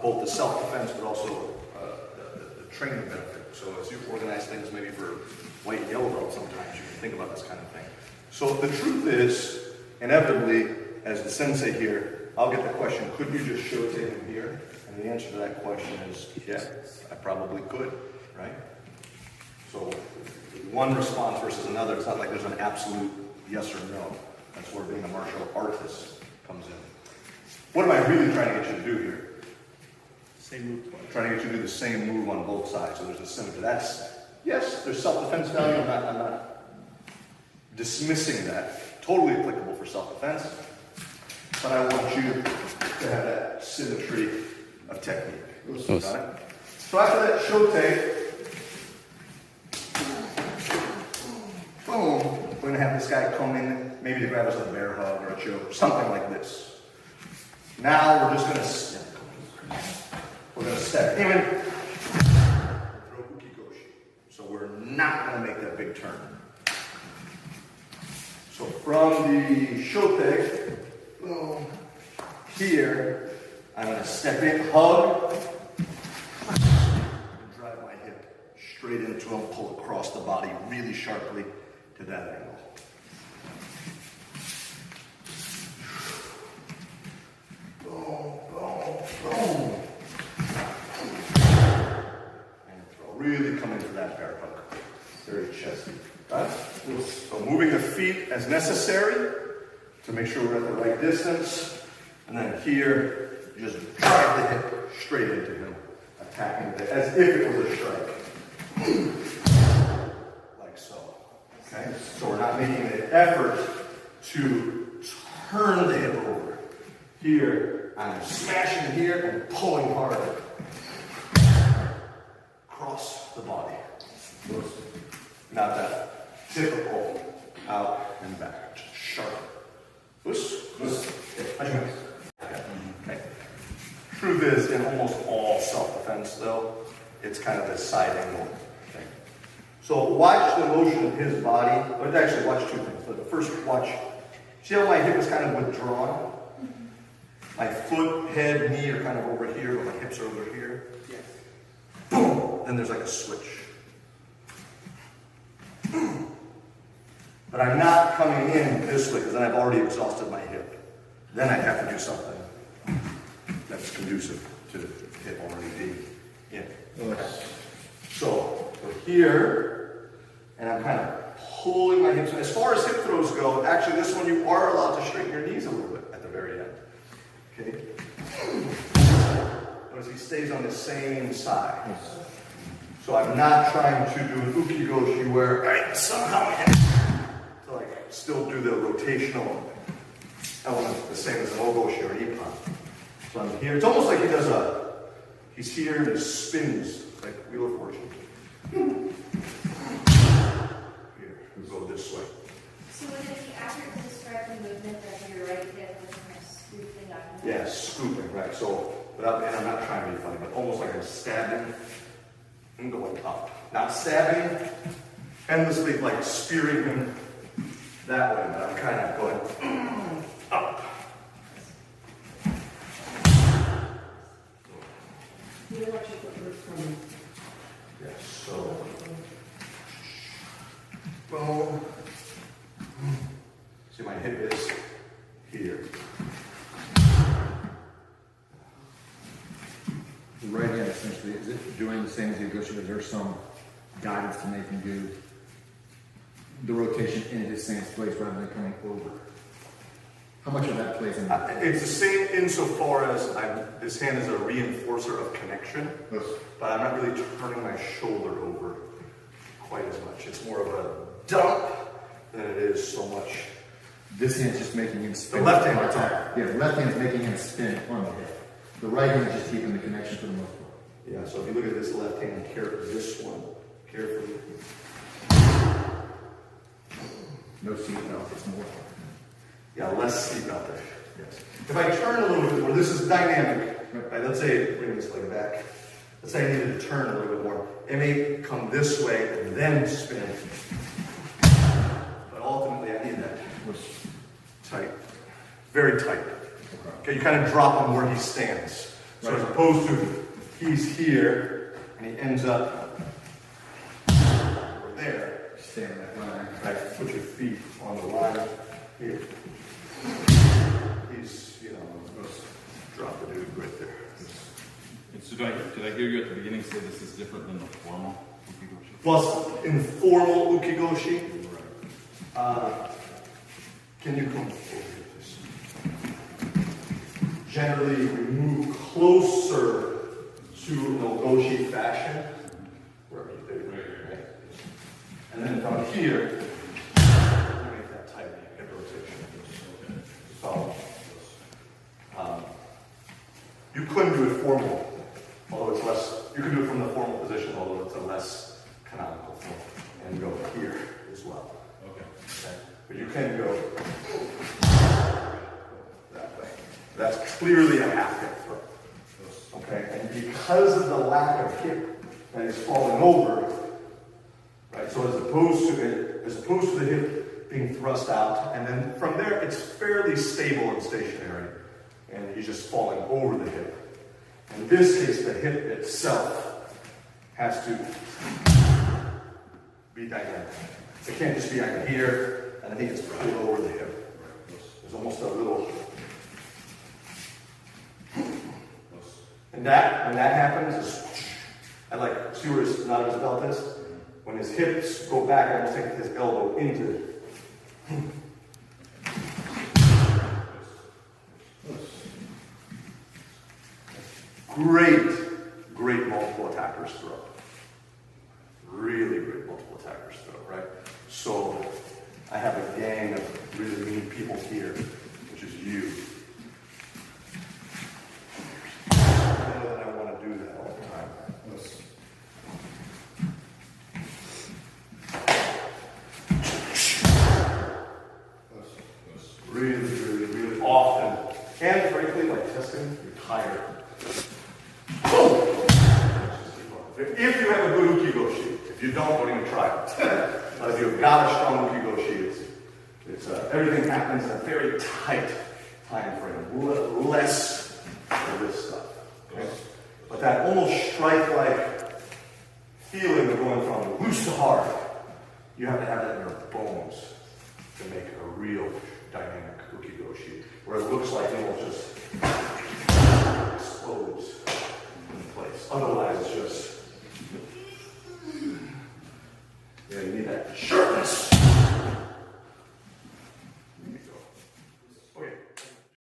both the self-defense but also the training benefit. So as you organize things maybe for white and yellow belt sometimes, you can think about this kind of thing. So the truth is, inevitably, as the sensei here, I'll get the question, could you just shote him here? And the answer to that question is, yeah, I probably could, right? So one response versus another, it's not like there's an absolute yes or no. That's where being a martial artist comes in. What am I really trying to get you to do here? Same move twice. Trying to get you to do the same move on both sides. So there's a symmetry. That's, yes, there's self-defense value. I'm not dismissing that. Totally applicable for self-defense. But I want you to have that symmetry of technique. Got it? So after that shote, boom, we're going to have this guy come in, maybe to grab us a bear hug or a choke, something like this. Now we're just going to step. We're going to step in and throw Uki Goshi. So we're not going to make that big turn. So from the shote, boom, here, I'm going to step in, hug, and drive my hip straight into him, pull across the body really sharply to that angle. Boom, boom, boom. And throw. Really come into that bear hug. Very chesty. Right? So moving the feet as necessary to make sure we're at the right distance. And then here, just drive the hip straight into him, attacking it as if it was a strike. Like so. Okay? So we're not making an effort to turn the hip over. Here, I'm smashing here and pulling hard across the body. Not that typical out and back. Just sharp. Okay. Truth is, in almost all self-defense, though, it's kind of this side angle thing. So watch the motion of his body. But actually, watch two things. But first, watch. See how my hip is kind of withdrawn? My foot, head, knee are kind of over here, but my hips are over here. Yes. Boom! Then there's like a switch. But I'm not coming in this way because then I've already exhausted my hip. Then I have to do something that's conducive to the hip already being in. Okay. So we're here, and I'm kind of pulling my hips. As far as hip throws go, actually this one you are allowed to straighten your knees a little bit at the very end. Okay? Notice he stays on the same side. So I'm not trying to do an Uki Goshi where I somehow to like still do the rotational element the same as an Ogoshi or an Ippon. So I'm here. It's almost like he does he's here and he spins like Wheel of Fortune. Here, we go this way. So would it be accurate to describe the movement that your right hip was kind of scooping up? Yeah, scooping, right. So, and I'm not trying to be funny, but almost like I'm stabbing and going up. Not stabbing endlessly, like spearing him that way, but I'm kind of going up. Yes, so boom. See, my hip is here. The right hand essentially, is it doing the same as the Goshi? Is there some guidance to make him do the rotation in his same place rather than coming over? How much of that plays in? It's the same insofar as this hand is a reinforcer of connection, Yes. but I'm not really turning my shoulder over quite as much. It's more of a dump than it is so much. This hand's just making him spin. The left hand attack. Yeah, the left hand's making him spin on the hip. The right hand is just keeping the connection for the most part. Yeah, so if you look at this left hand, this one, carefully. No seat belt, it's more. Yeah, less steep out there. Yes. If I turn a little bit more, this is dynamic. Right? Let's say, bring this leg back. Let's say I needed to turn a little bit more. It may come this way and then spin. But ultimately, I need that tight, very tight. Okay, you kind of drop him where he stands. So as opposed to he's here and he ends up over there. Stay on that line. Right, put your feet on the line here. He's, just drop the dude right there. And so did I hear you at the beginning say this is different than the formal Uki Goshi? Plus, informal Uki Goshi. Can you come over here, please? Generally, we move closer to an Goshi fashion. Wherever you do, right? And then from here, make that tight hip rotation. So, you couldn't do it formal, although it's less. You can do it from the formal position, although it's a less canonical form, and go here as well. Okay. But you can go that way. That's clearly a half hip throw. Okay, and because of the lack of hip that is falling over, right? So as opposed to the hip being thrust out, and then from there it's fairly stable and stationary, and you're just falling over the hip. In this case, the hip itself has to be dynamic. It can't just be like here, and I think it's pulled over the hip. There's almost a little. And when that happens, I like, see where his not his belt is? When his hips go back, I almost take his elbow into it. Great multiple attackers throw. Really great multiple attackers throw, right? So I have a gang of really mean people here, which is you. I know that I want to do that all the time. Really often, and frankly, like testing, you're tired. If you have a good Uki Goshi, if you don't even try it. If you've got a strong Uki Goshi, it's everything happens in a very tight time frame, less of this stuff. Okay? But that almost strike-like feeling of going from loose to hard, you have to have that in your bones to make a real dynamic Uki Goshi, where it looks like it will just